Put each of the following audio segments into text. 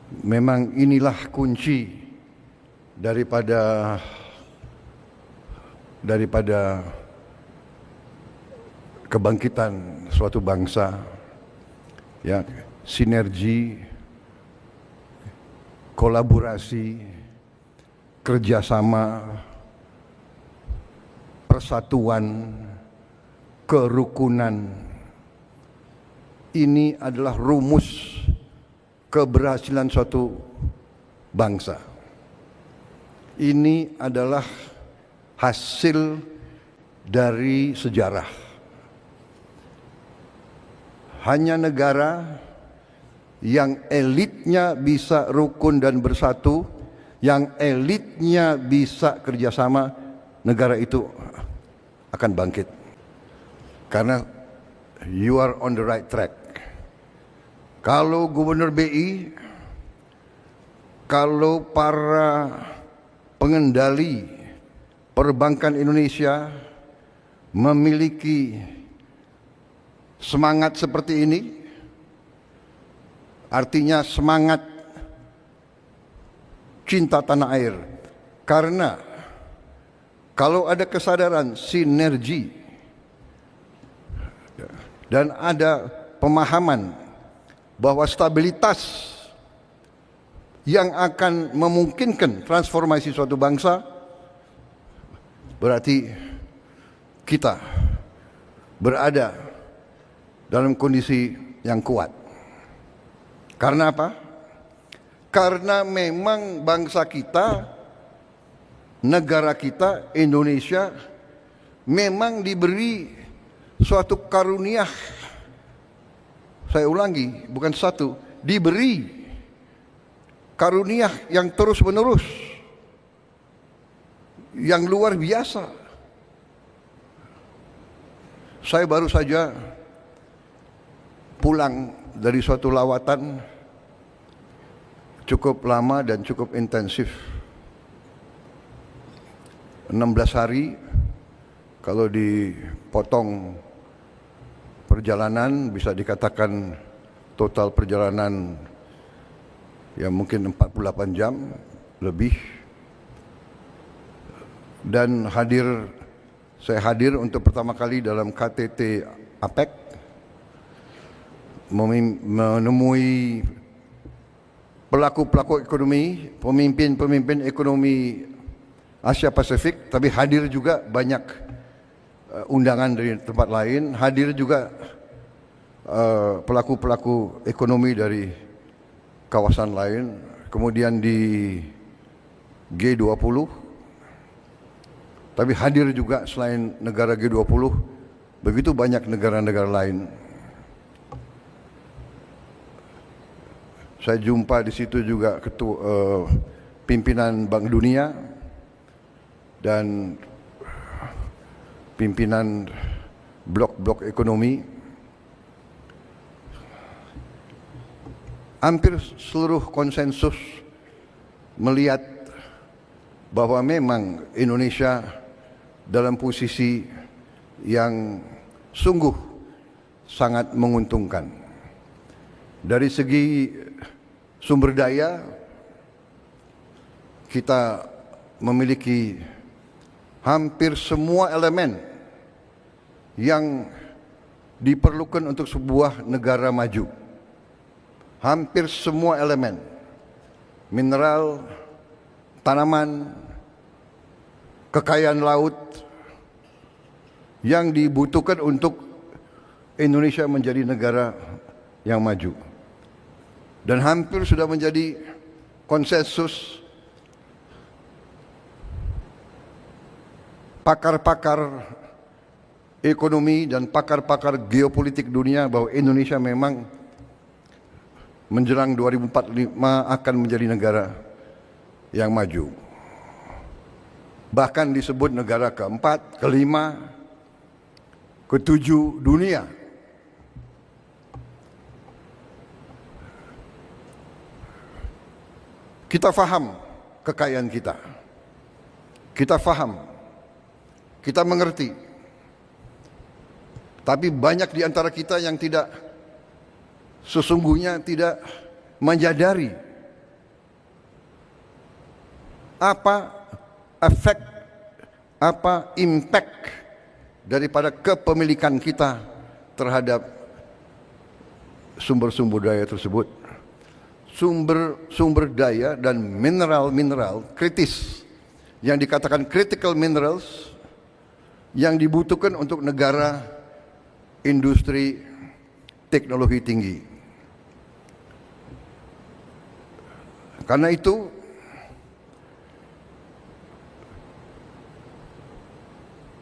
Memang inilah kunci daripada kebangkitan suatu bangsa, ya, sinergi, kolaborasi, kerjasama, persatuan, kerukunan. Ini adalah rumus keberhasilan suatu bangsa. Ini adalah hasil dari sejarah. Hanya negara yang elitnya bisa rukun dan bersatu, yang elitnya bisa kerjasama, negara itu akan bangkit. Karena you are on the right track. Kalau Gubernur BI, kalau para pengendali perbankan Indonesia memiliki semangat seperti ini, artinya semangat cinta tanah air. Karena kalau ada kesadaran sinergi dan ada pemahaman bahwa stabilitas yang akan memungkinkan transformasi suatu bangsa, berarti kita berada dalam kondisi yang kuat. Karena apa? Karena memang bangsa kita, negara kita, Indonesia, memang diberi suatu karunia. Saya ulangi, bukan satu, diberi karunia yang terus menerus, yang luar biasa. Saya baru saja pulang dari suatu lawatan cukup lama dan cukup intensif, 16 hari. Kalau dipotong perjalanan bisa dikatakan total perjalanan ya mungkin 48 jam lebih. Dan saya hadir untuk pertama kali dalam KTT APEC, menemui pelaku-pelaku ekonomi, pemimpin-pemimpin ekonomi Asia Pasifik, tapi hadir juga banyak undangan dari tempat lain, hadir juga pelaku-pelaku ekonomi dari kawasan lain, kemudian di G20, tapi hadir juga selain negara G20, begitu banyak negara-negara lain. Saya jumpa di situ juga pimpinan Bank Dunia dan pimpinan blok-blok ekonomi. Hampir seluruh konsensus melihat bahwa memang Indonesia dalam posisi yang sungguh sangat menguntungkan. Dari segi sumber daya, kita memiliki hampir semua elemen yang diperlukan untuk sebuah negara maju. Hampir semua elemen, mineral, tanaman, kekayaan laut yang dibutuhkan untuk Indonesia menjadi negara yang maju. Dan hampir sudah menjadi konsensus pakar-pakar ekonomi dan pakar-pakar geopolitik dunia bahwa Indonesia memang menjelang 2045 akan menjadi negara yang maju. Bahkan disebut negara keempat, kelima, ketujuh dunia. Kita faham kekayaan kita. Kita faham. Kita mengerti. Tapi banyak di antara kita yang sesungguhnya tidak menyadari apa efek, apa impact daripada kepemilikan kita terhadap sumber-sumber daya tersebut. Sumber daya dan mineral-mineral kritis yang dikatakan critical minerals yang dibutuhkan untuk negara industri teknologi tinggi. Karena itu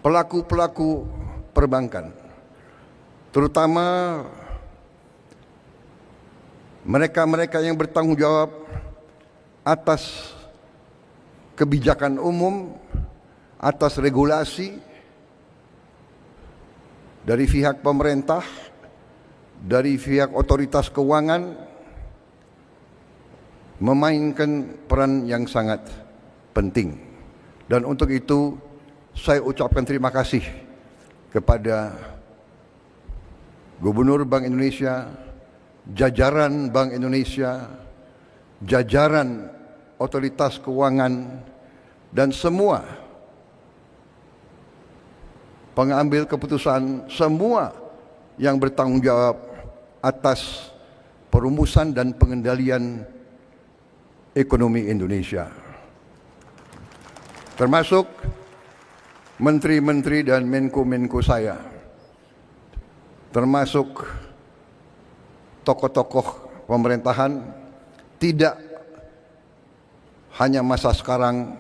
pelaku-pelaku perbankan, terutama mereka-mereka yang bertanggung jawab atas kebijakan umum, atas regulasi dari pihak pemerintah, dari pihak otoritas keuangan, memainkan peran yang sangat penting. Dan untuk itu saya ucapkan terima kasih kepada Gubernur Bank Indonesia, jajaran Bank Indonesia, jajaran otoritas keuangan, dan semua pengambil keputusan, semua yang bertanggung jawab atas perumusan dan pengendalian ekonomi Indonesia, termasuk menteri-menteri dan menko-menko saya, termasuk tokoh-tokoh pemerintahan, tidak hanya masa sekarang,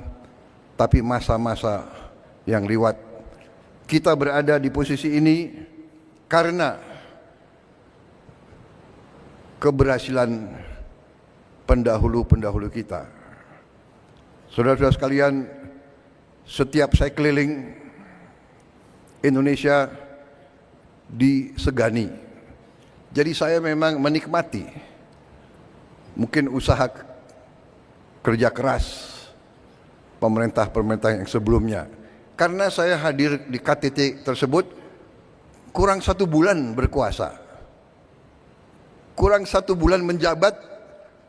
tapi masa-masa yang lewat. Kita berada di posisi ini karena keberhasilan pendahulu-pendahulu kita. Saudara-saudara sekalian, setiap saya keliling Indonesia disegani. Jadi saya memang menikmati mungkin usaha kerja keras pemerintah-pemerintah yang sebelumnya. Karena saya hadir di KTT tersebut kurang 1 bulan berkuasa, kurang 1 bulan menjabat,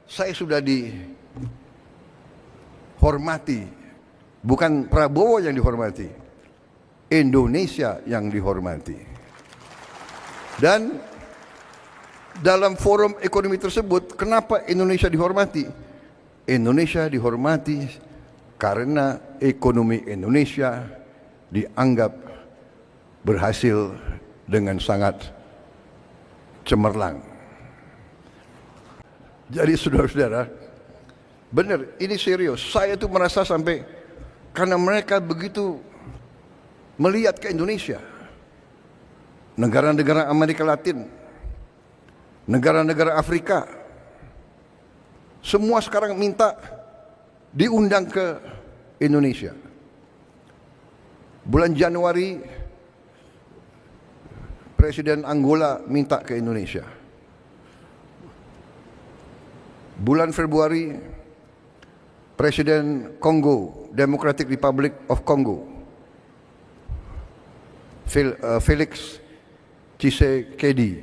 saya sudah dihormati. Bukan Prabowo yang dihormati, Indonesia yang dihormati. Dan dalam forum ekonomi tersebut, kenapa Indonesia dihormati? Indonesia dihormati karena ekonomi Indonesia dianggap berhasil dengan sangat cemerlang. Jadi saudara-saudara, benar, ini serius. Saya tuh merasa sampai karena mereka begitu melihat ke Indonesia, negara-negara Amerika Latin, negara-negara Afrika, semua sekarang minta diundang ke Indonesia. Bulan Januari, Presiden Angola minta ke Indonesia. Bulan Februari, Presiden Kongo, Democratic Republic of Congo, Felix Tshisekedi,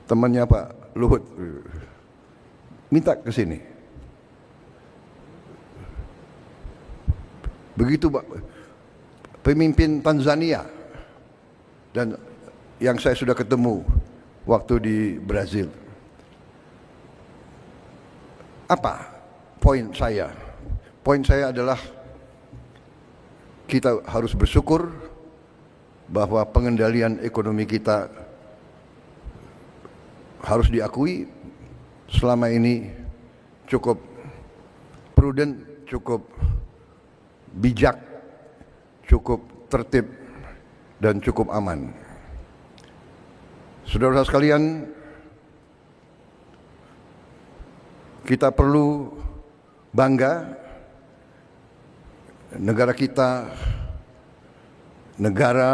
temannya Pak Luhut, minta ke sini. Begitu Pak, pemimpin Tanzania, dan yang saya sudah ketemu waktu di Brazil. Apa poin saya? Poin saya adalah kita harus bersyukur bahwa pengendalian ekonomi kita harus diakui selama ini cukup prudent, cukup bijak, cukup tertib, dan cukup aman. Saudara-saudara sekalian, kita perlu bangga, negara kita negara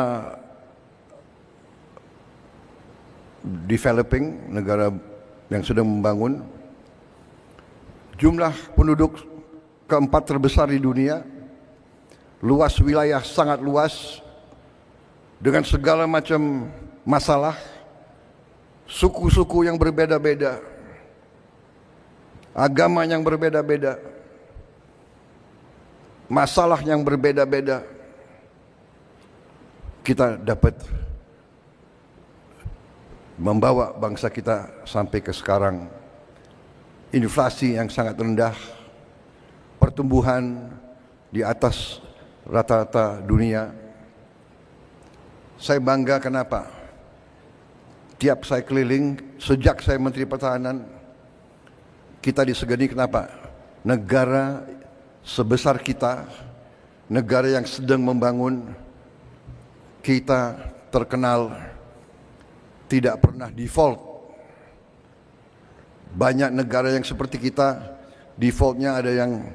developing, negara yang sedang membangun. Jumlah penduduk keempat terbesar di dunia, luas wilayah sangat luas, dengan segala macam masalah, suku-suku yang berbeda-beda, agama yang berbeda-beda, masalah yang berbeda-beda, kita dapat membawa bangsa kita sampai ke sekarang. Inflasi yang sangat rendah, pertumbuhan di atas rata-rata dunia. Saya bangga kenapa? Tiap saya keliling, sejak saya Menteri Pertahanan, kita disegani kenapa? Negara sebesar kita, negara yang sedang membangun, kita terkenal tidak pernah default. Banyak negara yang seperti kita, defaultnya ada yang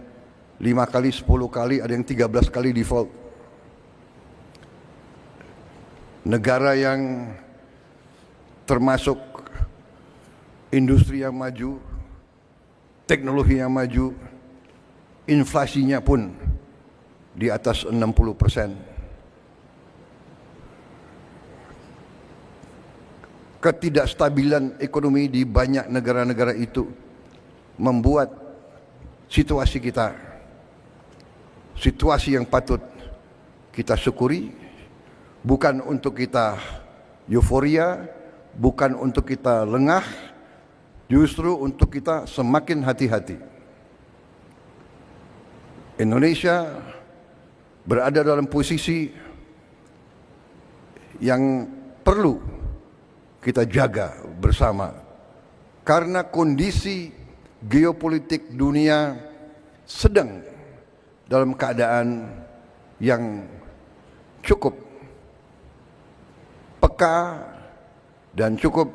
5 kali, 10 kali, ada yang 13 kali default. Negara yang termasuk industri yang maju, teknologi yang maju, inflasinya pun di atas 60%. Ketidakstabilan ekonomi di banyak negara-negara itu membuat situasi kita, situasi yang patut kita syukuri, bukan untuk kita euforia, bukan untuk kita lengah, justru untuk kita semakin hati-hati. Indonesia berada dalam posisi yang perlu kita jaga bersama, karena kondisi geopolitik dunia sedang dalam keadaan yang cukup peka dan cukup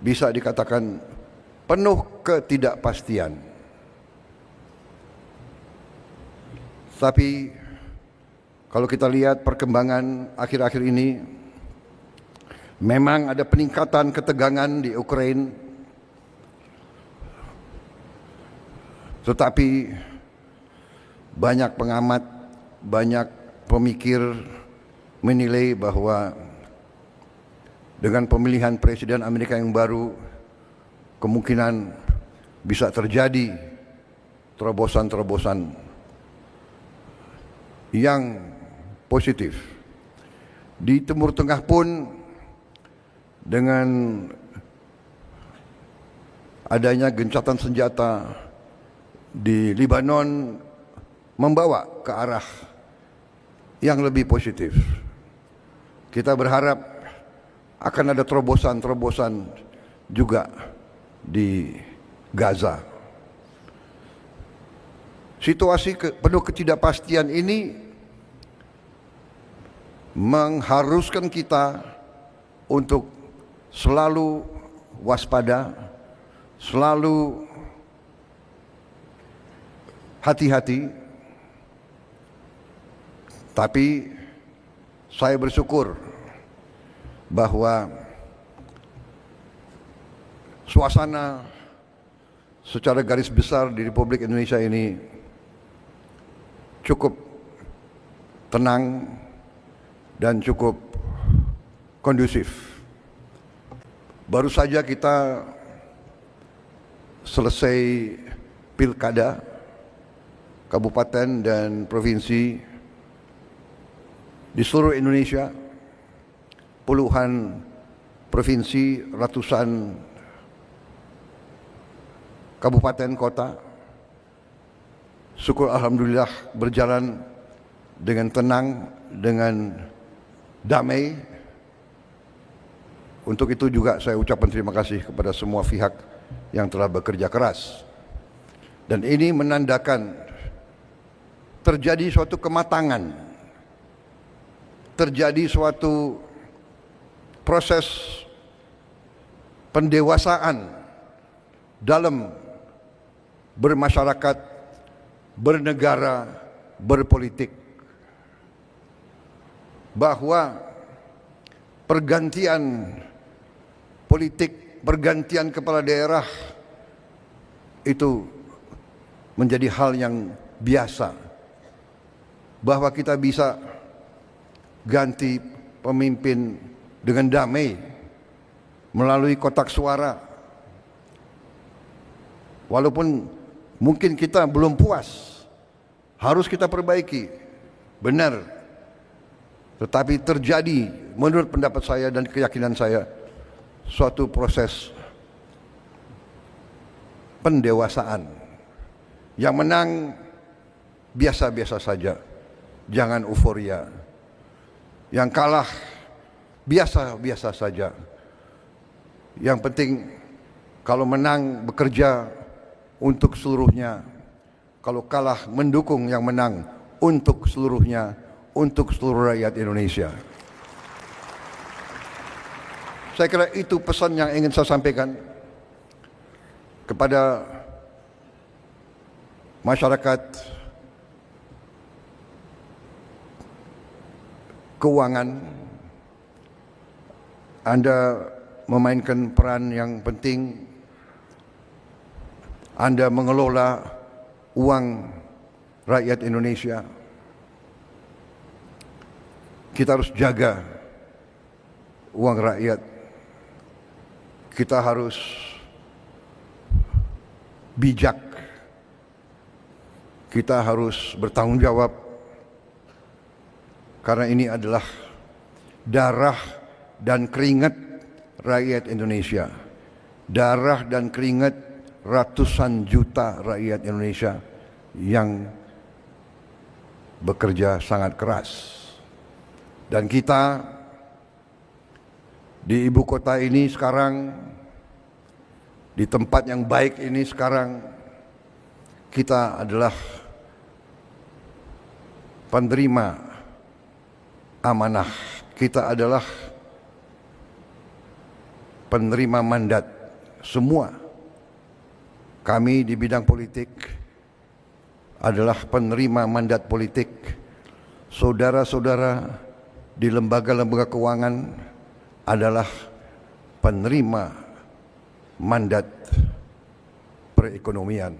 bisa dikatakan penuh ketidakpastian. Tapi kalau kita lihat perkembangan akhir-akhir ini, memang ada peningkatan ketegangan di Ukraina, tetapi banyak pengamat, banyak pemikir menilai bahwa dengan pemilihan Presiden Amerika yang baru, kemungkinan bisa terjadi terobosan-terobosan yang positif. Di Timur Tengah pun, dengan adanya gencatan senjata di Lebanon, membawa ke arah yang lebih positif. Kita berharap akan ada terobosan-terobosan juga di Gaza. Situasi penuh ketidakpastian ini mengharuskan kita untuk selalu waspada, selalu hati-hati. Tapi saya bersyukur bahwa suasana secara garis besar di Republik Indonesia ini cukup tenang dan cukup kondusif. Baru saja kita selesai pilkada kabupaten dan provinsi di seluruh Indonesia, puluhan provinsi, ratusan kabupaten kota. Syukur alhamdulillah berjalan dengan tenang, dengan damai. Untuk itu juga saya ucapkan terima kasih kepada semua pihak yang telah bekerja keras. Dan ini menandakan terjadi suatu kematangan, terjadi suatu proses pendewasaan dalam bermasyarakat, bernegara, berpolitik. Bahwa pergantian politik, pergantian kepala daerah itu menjadi hal yang biasa. Bahwa kita bisa ganti pemimpin dengan damai melalui kotak suara. Walaupun mungkin kita belum puas harus kita perbaiki, benar. Tetapi terjadi menurut pendapat saya dan keyakinan saya suatu proses pendewasaan. Yang menang biasa-biasa saja, jangan euforia. Yang kalah biasa-biasa saja. Yang penting kalau menang bekerja untuk seluruhnya, kalau kalah mendukung yang menang untuk seluruhnya, untuk seluruh rakyat Indonesia. Saya kira itu pesan yang ingin saya sampaikan kepada masyarakat keuangan. Anda memainkan peran yang penting. Anda mengelola uang rakyat Indonesia. Kita harus jaga uang rakyat. Kita harus bijak. Kita harus bertanggung jawab. Karena ini adalah darah dan keringat rakyat Indonesia. Darah dan keringat ratusan juta rakyat Indonesia yang bekerja sangat keras. Dan kita di ibu kota ini sekarang, di tempat yang baik ini sekarang, kita adalah penerima amanah. Kita adalah penerima mandat. Semua kami di bidang politik adalah penerima mandat politik. Saudara-saudara di lembaga-lembaga keuangan adalah penerima mandat perekonomian.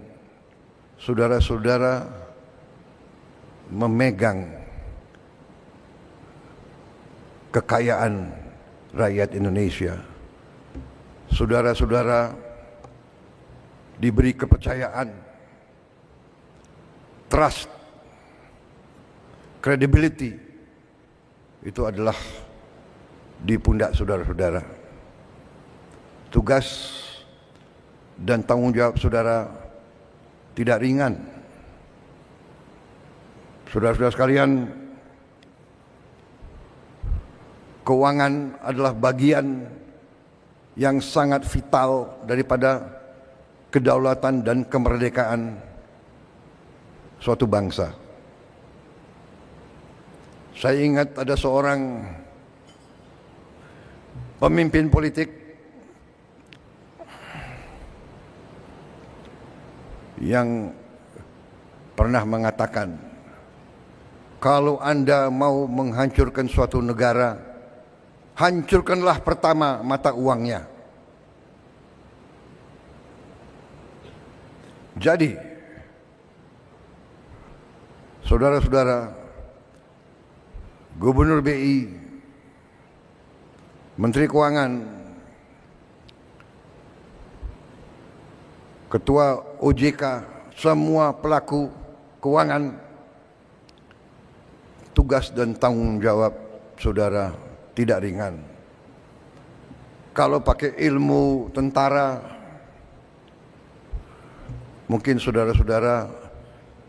Saudara-saudara memegang kekayaan rakyat Indonesia. Saudara-saudara diberi kepercayaan, trust, credibility. Itu adalah di pundak saudara-saudara. Tugas dan tanggung jawab saudara tidak ringan. Saudara-saudara sekalian, keuangan adalah bagian yang sangat vital daripada kedaulatan dan kemerdekaan suatu bangsa. Saya ingat ada seorang pemimpin politik yang pernah mengatakan, kalau Anda mau menghancurkan suatu negara, hancurkanlah pertama mata uangnya. Jadi, saudara-saudara, Gubernur BI, Menteri Keuangan, Ketua OJK, semua pelaku keuangan, tugas dan tanggung jawab saudara tidak ringan. Kalau pakai ilmu tentara, mungkin saudara-saudara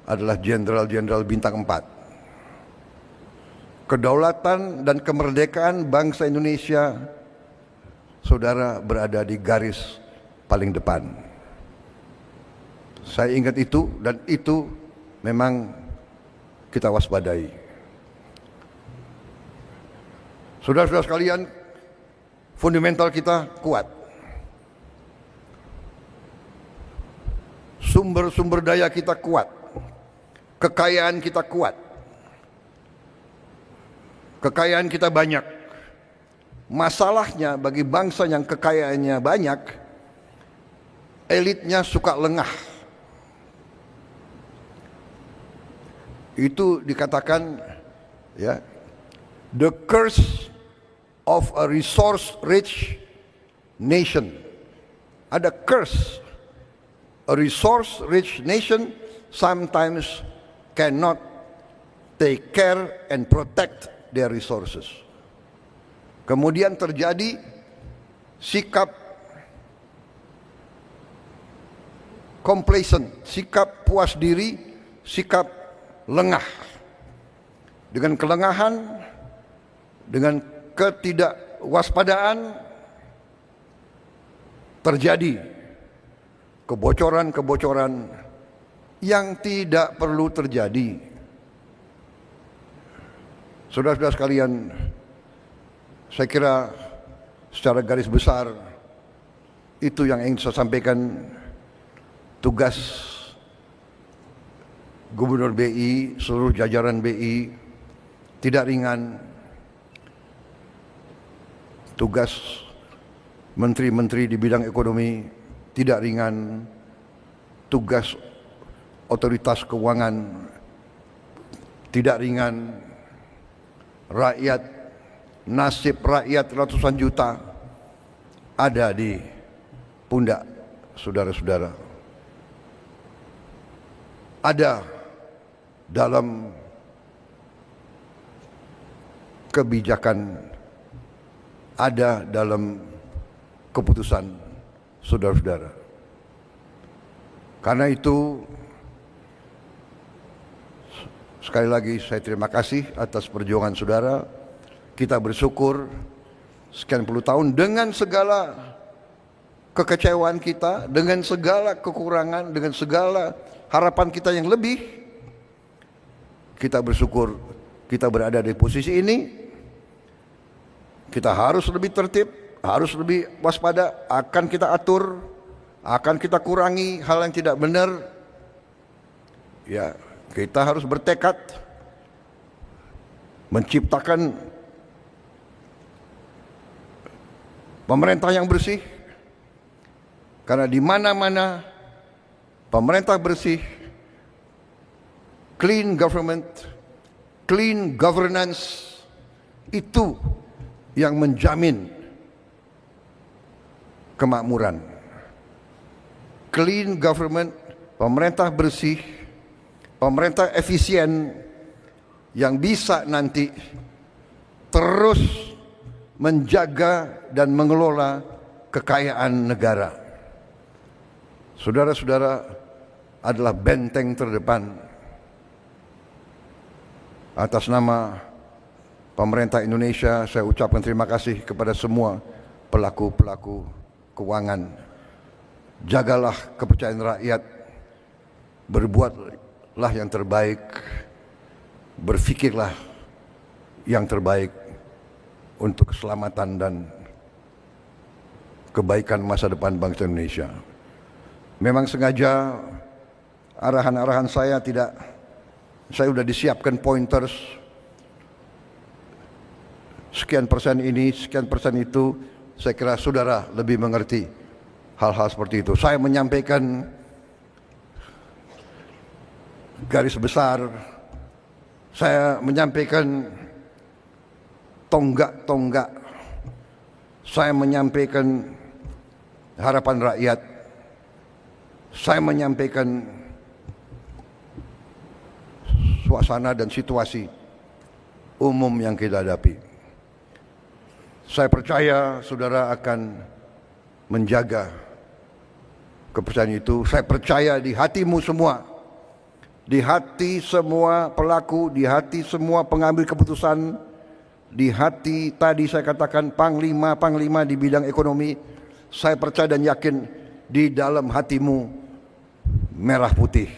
adalah jenderal-jenderal bintang 4. Kedaulatan dan kemerdekaan bangsa Indonesia, saudara berada di garis paling depan. Saya ingat itu, dan itu memang kita waspadai. Saudara-saudara sekalian, fundamental kita kuat. Sumber-sumber daya kita kuat. Kekayaan kita kuat. Kekayaan kita banyak. Masalahnya bagi bangsa yang kekayaannya banyak, elitnya suka lengah. Itu dikatakan, ya, the curse of a resource-rich nation. Ada curse. A resource-rich nation sometimes cannot take care and protect their resources. Kemudian terjadi sikap complacent, sikap puas diri, sikap lengah. Dengan kelengahan, dengan ketidakwaspadaan, terjadi kebocoran-kebocoran yang tidak perlu terjadi. Saudara-saudara sekalian, saya kira secara garis besar itu yang ingin saya sampaikan. Tugas Gubernur BI, seluruh jajaran BI tidak ringan. Tugas menteri-menteri di bidang ekonomi tidak ringan. Tugas otoritas keuangan tidak ringan. Rakyat, nasib rakyat ratusan juta ada di pundak saudara-saudara. Ada dalam kebijakan, ada dalam keputusan saudara-saudara. Karena itu, sekali lagi saya terima kasih atas perjuangan saudara. Kita bersyukur sekian puluh tahun dengan segala kekecewaan kita, dengan segala kekurangan, dengan segala harapan kita yang lebih, kita bersyukur kita berada di posisi ini. Kita harus lebih tertib, harus lebih waspada, akan kita atur, akan kita kurangi hal yang tidak benar. Ya, kita harus bertekad menciptakan pemerintah yang bersih. Karena di mana-mana pemerintah bersih, clean government, clean governance, itu yang menjamin kemakmuran. Clean government, pemerintah bersih, pemerintah efisien yang bisa nanti terus menjaga dan mengelola kekayaan negara. Saudara-saudara adalah benteng terdepan. Atas nama pemerintah Indonesia, saya ucapkan terima kasih kepada semua pelaku-pelaku keuangan. Jagalah kepercayaan rakyat, berbuatlah yang terbaik, berfikirlah yang terbaik untuk keselamatan dan kebaikan masa depan bangsa Indonesia. Memang sengaja arahan-arahan saya sudah disiapkan pointers, sekian persen ini, sekian persen itu. Saya kira saudara lebih mengerti hal-hal seperti itu. Saya menyampaikan garis besar, saya menyampaikan tonggak-tonggak, saya menyampaikan harapan rakyat, saya menyampaikan suasana dan situasi umum yang kita hadapi. Saya percaya saudara akan menjaga kepercayaan itu. Saya percaya di hatimu semua, di hati semua pelaku, di hati semua pengambil keputusan, di hati tadi saya katakan panglima di bidang ekonomi. Saya percaya dan yakin di dalam hatimu merah putih,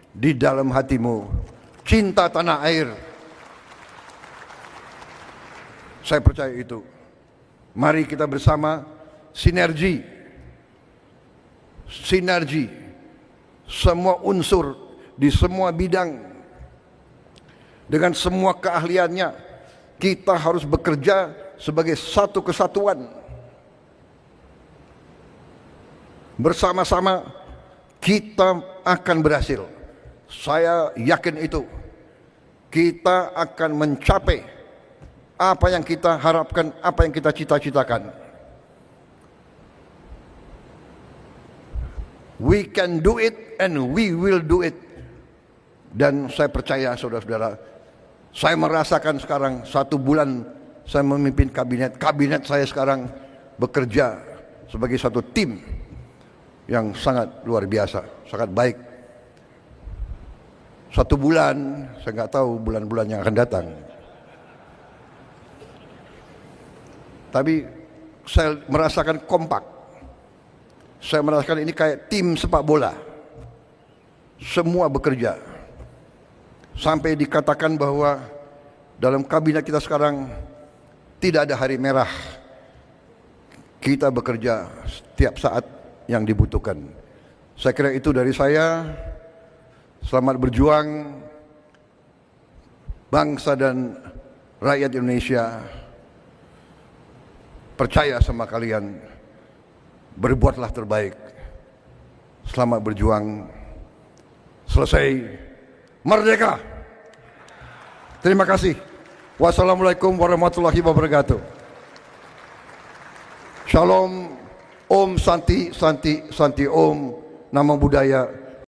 di dalam hatimu cinta tanah air. Saya percaya itu. Mari kita bersama sinergi semua unsur di semua bidang dengan semua keahliannya. Kita harus bekerja sebagai satu kesatuan. Bersama-sama kita akan berhasil. Saya yakin itu. Kita akan mencapai apa yang kita harapkan, apa yang kita cita-citakan. We can do it and we will do it. Dan saya percaya saudara-saudara, saya merasakan sekarang 1 bulan saya memimpin kabinet saya sekarang bekerja sebagai satu tim yang sangat luar biasa, sangat baik. 1 bulan, saya nggak tahu bulan-bulan yang akan datang. Tapi saya merasakan kompak. Saya merasakan ini kayak tim sepak bola. Semua bekerja. Sampai dikatakan bahwa dalam kabinet kita sekarang tidak ada hari merah. Kita bekerja setiap saat yang dibutuhkan. Saya kira itu dari saya. Selamat berjuang bangsa dan rakyat Indonesia. Percaya sama kalian, berbuatlah terbaik. Selamat berjuang. Selesai. Merdeka. Terima kasih. Wassalamualaikum warahmatullahi wabarakatuh. Shalom. Om Santi Santi Santi Om. Namo Buddhaya.